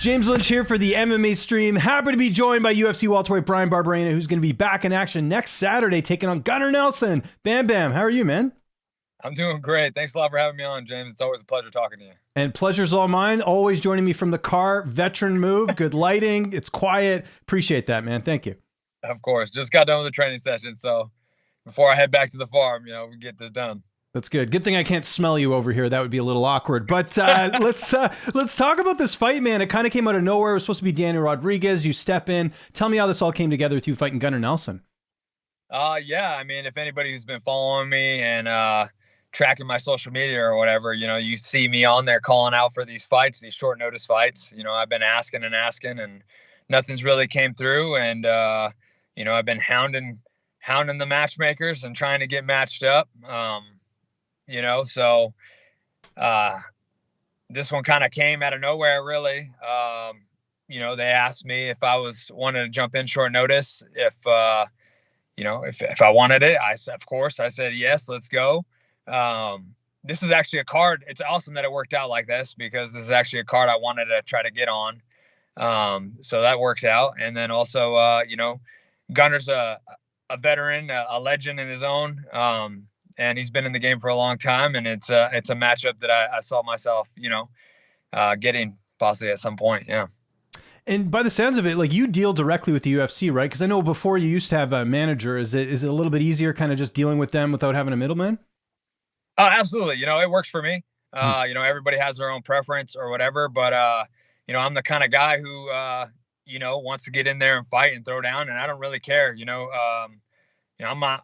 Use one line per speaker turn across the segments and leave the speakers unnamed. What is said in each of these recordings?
James Lynch here for the MMA stream. Happy to be joined by UFC welterweight Bryan Barberena, who's going to be back in action next Saturday, taking on Gunnar Nelson. Bam Bam, how are you, man?
I'm doing great. Thanks a lot for having me on, James. It's always a pleasure talking to you.
And pleasure's all mine. Always joining me from the car. Veteran move, good lighting. It's quiet. Appreciate that, man. Thank you.
Of course. Just got done with the training session, so before I head back to the farm, we get this done.
That's good. Good thing I can't smell you over here. That would be a little awkward. But let's talk about this fight, man. It kind of came out of nowhere. It was supposed to be Daniel Rodriguez. You step in. Tell me how this all came together with you fighting Gunnar Nelson.
Yeah. I mean, if anybody who's been following me and tracking my social media or whatever, you see me on there calling out for these fights, these short notice fights. I've been asking and nothing's really came through. And I've been hounding the matchmakers and trying to get matched up. So this one kind of came out of nowhere, really. They asked me if I wanted to jump in short notice, if I wanted it. I said, of course. I said, yes, let's go. This is actually a card. It's awesome that it worked out like this, because this is actually a card I wanted to try to get on. So that works out. And then also, Gunnar's a veteran, a legend in his own. And he's been in the game for a long time, and it's a matchup that I saw myself, getting possibly at some point. Yeah.
And by the sounds of it, like, you deal directly with the UFC, right? Because I know before you used to have a manager. Is it a little bit easier kind of just dealing with them without having a middleman?
Absolutely. It works for me. Everybody has their own preference or whatever, but I'm the kind of guy who wants to get in there and fight and throw down, and I don't really care. I'm not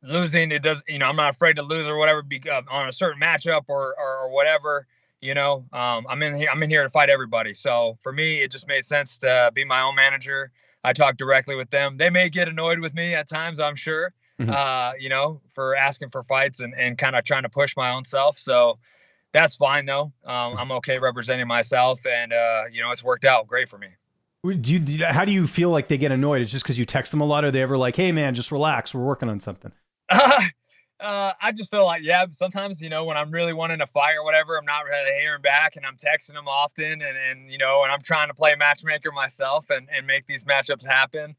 losing. It does, I'm not afraid to lose or whatever, on a certain matchup or whatever. I'm in here to fight everybody. So for me, it just made sense to be my own manager. I talk directly with them. They may get annoyed with me at times, I'm sure, for asking for fights and kind of trying to push my own self. So that's fine though. I'm okay representing myself, and it's worked out great for me.
How do you feel like they get annoyed? It's just because you text them a lot? Or are they ever like, hey man, just relax, we're working on something?
I just feel like, sometimes, when I'm really wanting to fight or whatever, I'm not really hearing back, and I'm texting them often, and I'm trying to play matchmaker myself and make these matchups happen.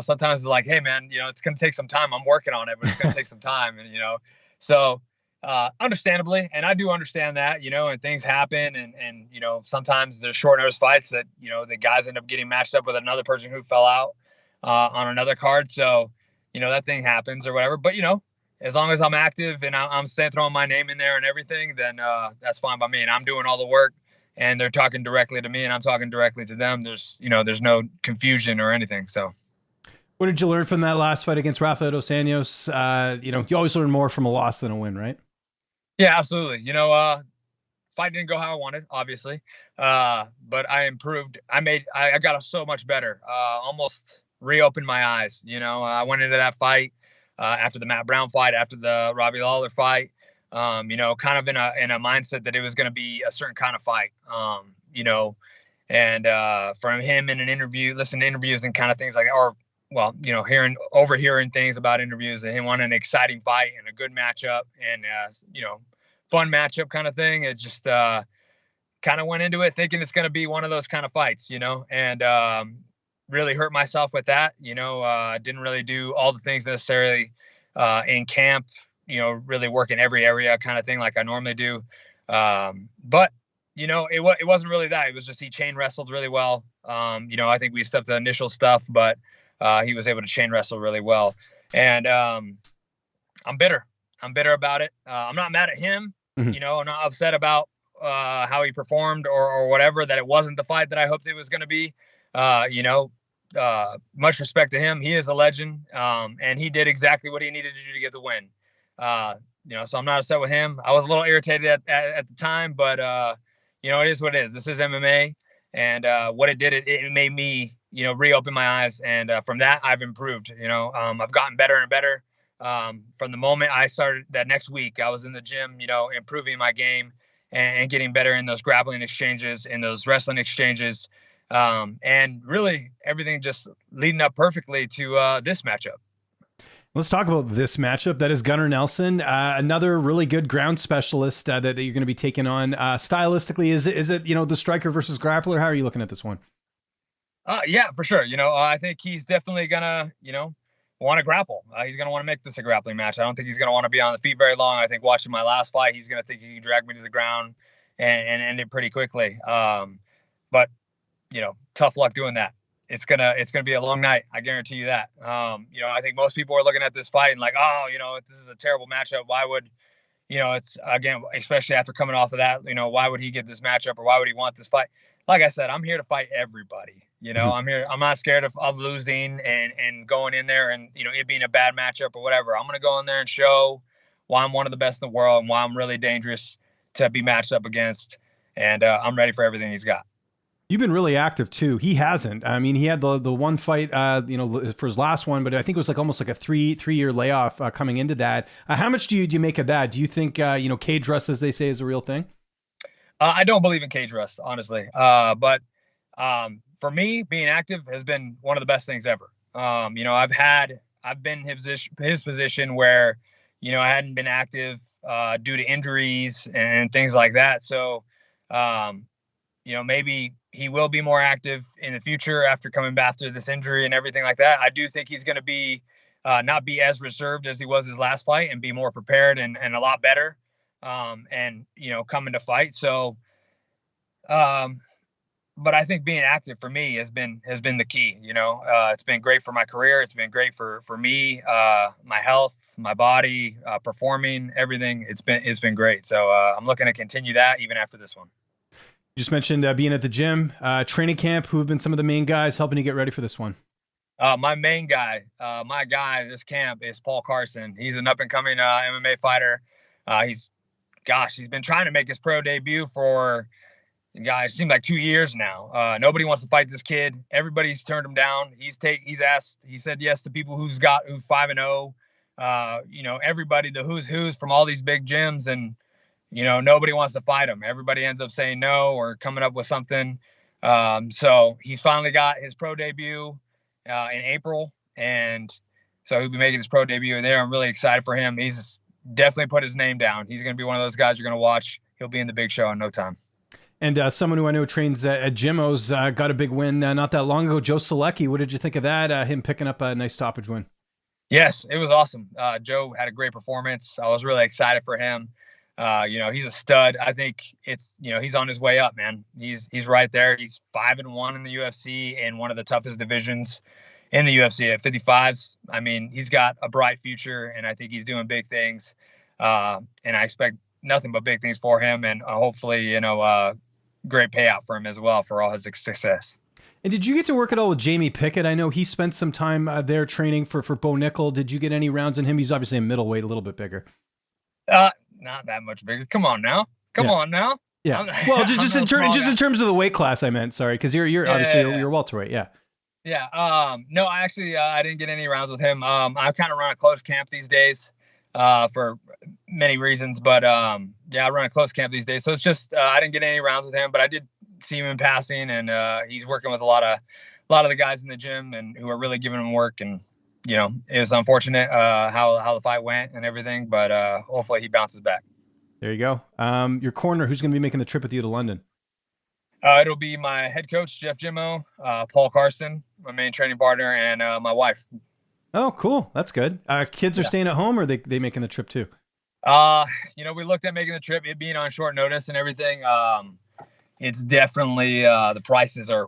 Sometimes it's like, hey man, it's going to take some time. I'm working on it, but it's going to take some time. And, so, understandably, and I do understand that, and things happen, and sometimes there's short notice fights that, the guys end up getting matched up with another person who fell out, on another card. So, that thing happens or whatever, but as long as I'm active and I'm throwing my name in there and everything, then, that's fine by me. And I'm doing all the work, and they're talking directly to me and I'm talking directly to them. There's no confusion or anything. So
what did you learn from that last fight against Rafael dos Anjos? You always learn more from a loss than a win, right?
Yeah, absolutely. Fight didn't go how I wanted, obviously. But I improved. I got so much better, almost reopened my eyes. I went into that fight, after the Matt Brown fight, after the Robbie Lawler fight, kind of in a mindset that it was going to be a certain kind of fight, and from him in an interview, listening to interviews and kind of things like, overhearing things about interviews, and him wanting an exciting fight and a good matchup and, fun matchup kind of thing. It just, kind of went into it thinking it's going to be one of those kind of fights, and, really hurt myself with that. Didn't really do all the things necessarily, in camp, really work in every area kind of thing like I normally do. But it wasn't really that. It was just he chain wrestled really well. I think we stepped the initial stuff, but he was able to chain wrestle really well. And I'm bitter. I'm bitter about it. I'm not mad at him. I'm not upset about how he performed or whatever, that it wasn't the fight that I hoped it was going to be. Much respect to him. He is a legend, and he did exactly what he needed to do to get the win. So I'm not upset with him. I was a little irritated at the time, but it is what it is. This is MMA, and what it did, it made me, reopen my eyes, and from that I've improved. I've gotten better and better. From the moment I started that next week, I was in the gym, improving my game and getting better in those grappling exchanges, in those wrestling exchanges. And really everything just leading up perfectly to this matchup.
Let's talk about this matchup. That is Gunnar Nelson, another really good ground specialist that you're going to be taking on. Stylistically, is it the striker versus grappler? How are you looking at this one?
Yeah, for sure. I think he's definitely gonna, want to grapple. He's gonna want to make this a grappling match. I don't think he's gonna want to be on the feet very long. I think watching my last fight, he's gonna think he can drag me to the ground and end it pretty quickly. But tough luck doing that. It's gonna be a long night. I guarantee you that. I think most people are looking at this fight and like, oh, this is a terrible matchup. Why would, it's again, especially after coming off of that, why would he get this matchup or why would he want this fight? Like I said, I'm here to fight everybody. I'm here. I'm not scared of losing and going in there and, it being a bad matchup or whatever. I'm going to go in there and show why I'm one of the best in the world and why I'm really dangerous to be matched up against. And I'm ready for everything he's got.
You've been really active too. He hasn't. I mean, he had the one fight, for his last one, but I think it was like almost like a three-year layoff coming into that. How much do you make of that? Do you think cage rust, as they say, is a real thing?
I don't believe in cage rust, honestly. But for me, being active has been one of the best things ever. I've been in his position where, I hadn't been active due to injuries and things like that. So, maybe he will be more active in the future after coming back after this injury and everything like that. I do think he's going to be not be as reserved as he was his last fight and be more prepared and a lot better. Coming to fight. So, but I think being active for me has been the key. It's been great for my career. It's been great for me, my health, my body, performing, everything. It's been great. So I'm looking to continue that even after this one.
You just mentioned being at the gym, training camp. Who have been some of the main guys helping you get ready for this one?
My main guy, my guy this camp is Paul Carson. He's an up-and-coming MMA fighter. He's been trying to make his pro debut for, it seemed like 2 years now. Nobody wants to fight this kid. Everybody's turned him down. He said yes to people who's 5-0. Everybody, the who's from all these big gyms, and nobody wants to fight him. Everybody ends up saying no or coming up with something. So he finally got his pro debut in April, and so he'll be making his pro debut there. I'm really excited for him. He's definitely put his name down. He's going to be one of those guys you're going to watch. He'll be in the big show in no time.
And someone who I know trains at Jimmo's got a big win not that long ago, Joe Selecki. What did you think of that? Him picking up a nice stoppage win?
Yes, it was awesome. Joe had a great performance. I was really excited for him. He's a stud. I think he's on his way up, man. He's right there. He's 5-1 in the UFC in one of the toughest divisions in the UFC at 55s. I mean, he's got a bright future, and I think he's doing big things. And I expect nothing but big things for him, and hopefully, great payout for him as well for all his success.
And did you get to work at all with Jamie Pickett? I know he spent some time there training for Bo Nickel. Did you get any rounds in him? He's obviously a middleweight, a little bit bigger.
Not that much bigger. Come on now.
Yeah. Well, just in terms of the weight class, I meant. Sorry, because you're obviously you're welterweight. Yeah.
Yeah. No, I didn't get any rounds with him. I kind of run a close camp these days, for many reasons. But I run a close camp these days, so it's just I didn't get any rounds with him, but I did see him in passing, and he's working with a lot of the guys in the gym and who are really giving him work. And it was unfortunate how the fight went and everything, but hopefully he bounces back.
There you go. Your corner, who's going to be making the trip with you to London?
It'll be my head coach, Jeff Jimmo, Paul Carson, my main training partner, and my wife.
Oh, cool. That's good. Kids are staying at home, or they making the trip too?
We looked at making the trip, it being on short notice and everything. It's definitely the prices are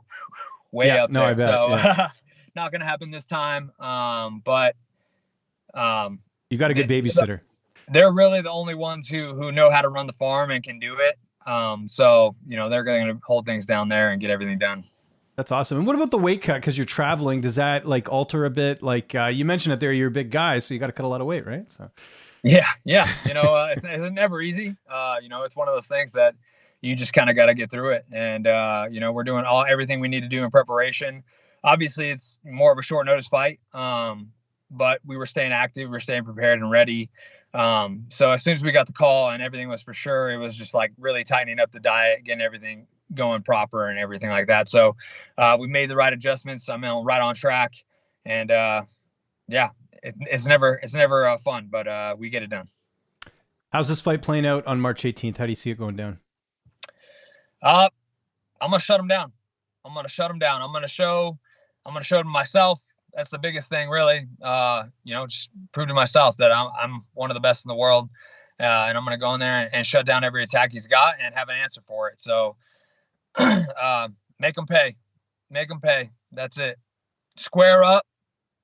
way up there. I bet. So not going to happen this time. But
you got a good babysitter.
They're really the only ones who know how to run the farm and can do it. So they're going to hold things down there and get everything done.
That's awesome. And what about the weight cut? Because you're traveling, does that alter a bit? You mentioned it there, you're a big guy, so you got to cut a lot of weight, right? So
yeah. It's never easy. It's one of those things that you just kind of got to get through it. And we're doing everything we need to do in preparation. Obviously, it's more of a short notice fight, but we were staying active, we were staying prepared and ready. So as soon as we got the call and everything was for sure, it was just really tightening up the diet, getting everything going proper and everything like that. So we made the right adjustments. I'm right on track, and it's never fun, but we get it done.
How's this fight playing out on March 18th? How do you see it going down?
I'm gonna shut him down. I'm gonna show to myself. That's the biggest thing, really. Just prove to myself that I'm one of the best in the world, and I'm gonna go in there and shut down every attack he's got and have an answer for it. So, make him pay. That's it. Square up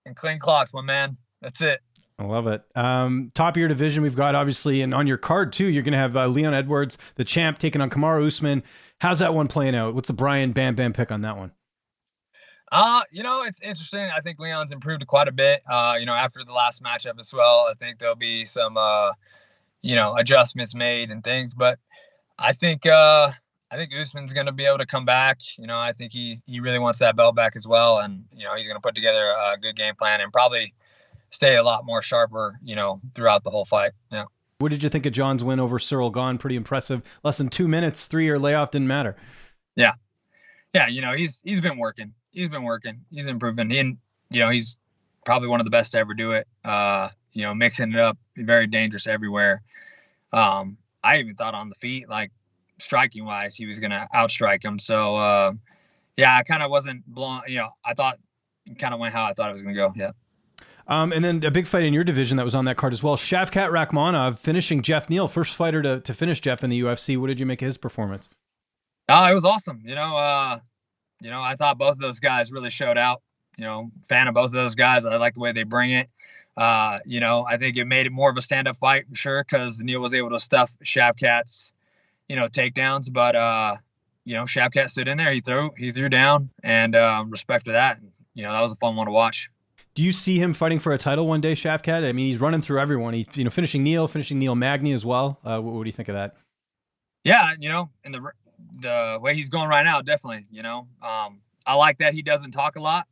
and clean clocks, my man. That's it.
I love it. Top of your division, we've got obviously, and on your card too, you're going to have Leon Edwards, the champ, taking on Kamaru-Usman. How's that one playing out? What's the Bryan Bam Bam pick on that one?
It's interesting. I think Leon's improved quite a bit. After the last matchup as well, I think there'll be some, adjustments made and things. But I think Usman's going to be able to come back. I think he really wants that belt back as well, and he's going to put together a good game plan and probably stay a lot more sharper, throughout the whole fight. Yeah.
What did you think of John's win over Cyril Gahn? Pretty impressive. Less than 2 minutes, 3-year layoff didn't matter.
Yeah. Yeah. He's been working. He's improving. And, he's probably one of the best to ever do it. Mixing it up, very dangerous everywhere. I even thought on the feet, like striking wise, he was going to outstrike him. So, I kind of wasn't blown. I thought it kind of went how I thought it was going to go. Yeah.
And then a big fight in your division that was on that card as well. Shavkat Rakhmonov finishing Jeff Neal, first fighter to finish Jeff in the UFC. What did you make of his performance?
It was awesome. I thought both of those guys really showed out. Fan of both of those guys. I like the way they bring it. I think it made it more of a stand-up fight for sure because Neal was able to stuff Shavkat's, takedowns. But Shavkat stood in there. He threw down, and respect to that. That was a fun one to watch.
Do you see him fighting for a title one day, Shavkat? I mean, he's running through everyone. He's finishing Neal Magny as well. What do you think of that?
Yeah, in the way he's going right now, definitely. I like that he doesn't talk a lot.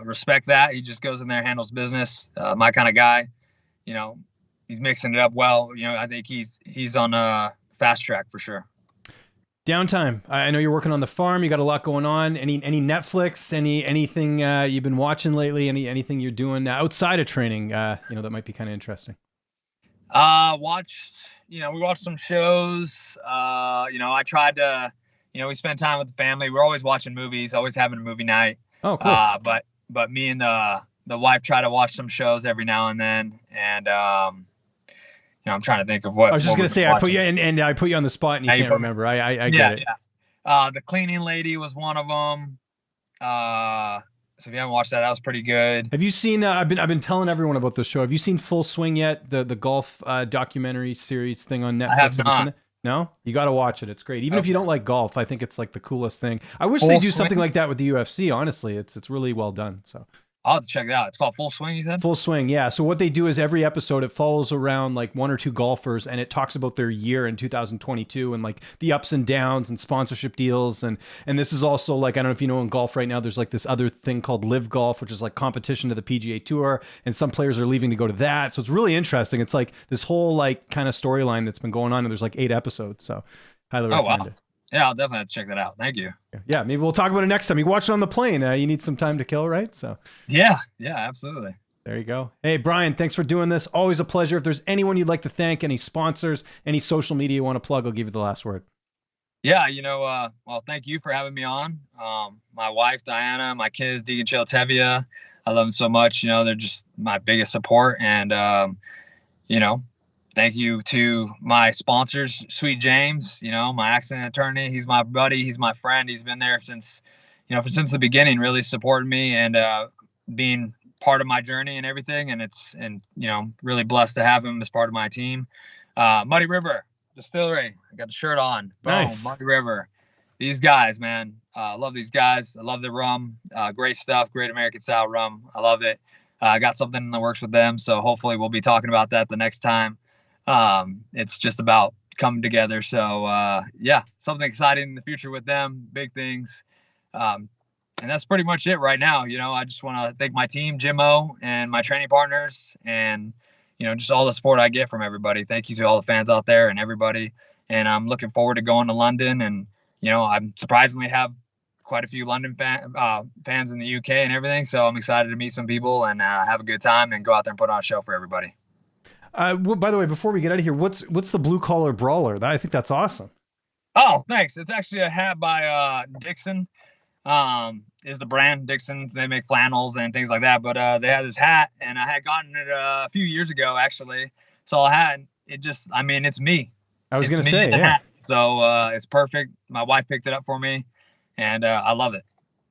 Respect that. He just goes in there, handles business. My kind of guy. He's mixing it up well. I think he's on a fast track for sure.
Downtime. I know you're working on the farm. You got a lot going on. Any Netflix? Anything you've been watching lately? Anything you're doing outside of training? That might be kind of interesting.
We watched some shows. I tried to. We spend time with the family. We're always watching movies. Always having a movie night.
Oh, cool.
But me and the wife try to watch some shows every now and then. And I'm trying to think of what.
I was just gonna say I put you and I put you on the spot and you can't remember. I get it.
Yeah. The Cleaning Lady was one of them. So if you haven't watched that, that was pretty good.
Have you seen? I've been telling everyone about this show. Have you seen Full Swing yet? The golf documentary series thing on Netflix.
I have
you
not.
seen it? No, you got to watch it. It's great. Even if you don't like golf, I think it's like the coolest thing. I wish they do something like that with the UFC. Honestly, it's really well done. So
I'll have to check it out. It's called Full Swing, you said?
Full Swing, yeah. So what they do is every episode, it follows around like one or two golfers and it talks about their year in 2022 and like the ups and downs and sponsorship deals. And this is also like, I don't know if you know in golf right now, there's like this other thing called Live Golf, which is like competition to the PGA Tour. And some players are leaving to go to that. So it's really interesting. It's like this whole like kind of storyline that's been going on. And there's like 8 episodes. So highly recommend it.
Yeah, I'll definitely have to check that out. Thank you.
Yeah, maybe we'll talk about it next time. You can watch it on the plane. You need some time to kill, right? So.
Yeah, absolutely.
There you go. Hey, Bryan, thanks for doing this. Always a pleasure. If there's anyone you'd like to thank, any sponsors, any social media you want to plug, I'll give you the last word.
Yeah, well, thank you for having me on. My wife, Diana, my kids, Deegan Chill, Tevia. I love them so much. They're just my biggest support. And, thank you to my sponsors, Sweet James, my accident attorney. He's my buddy. He's my friend. He's been there since the beginning, really supporting me and being part of my journey and everything. And really blessed to have him as part of my team. Muddy River Distillery. I got the shirt on. Boom,
nice.
Muddy River. These guys, man. I love these guys. I love the rum. Great stuff. Great American style rum. I love it. I got something in the works with them. So hopefully we'll be talking about that the next time. It's just about coming together. So, something exciting in the future with them, big things. And that's pretty much it right now. I just want to thank my team, Jim O, and my training partners and, just all the support I get from everybody. Thank you to all the fans out there and everybody. And I'm looking forward to going to London and, I'm surprisingly have quite a few London fans in the UK and everything. So I'm excited to meet some people and have a good time and go out there and put on a show for everybody.
By the way, before we get out of here, what's the blue collar brawler? I think that's awesome.
Oh, thanks. It's actually a hat by Dixon. Is the brand Dixon's. They make flannels and things like that. But they had this hat, and I had gotten it a few years ago actually. So I had it. Just, I mean, it's me.
I was gonna say, yeah.
Hat. So it's perfect. My wife picked it up for me, and I love it.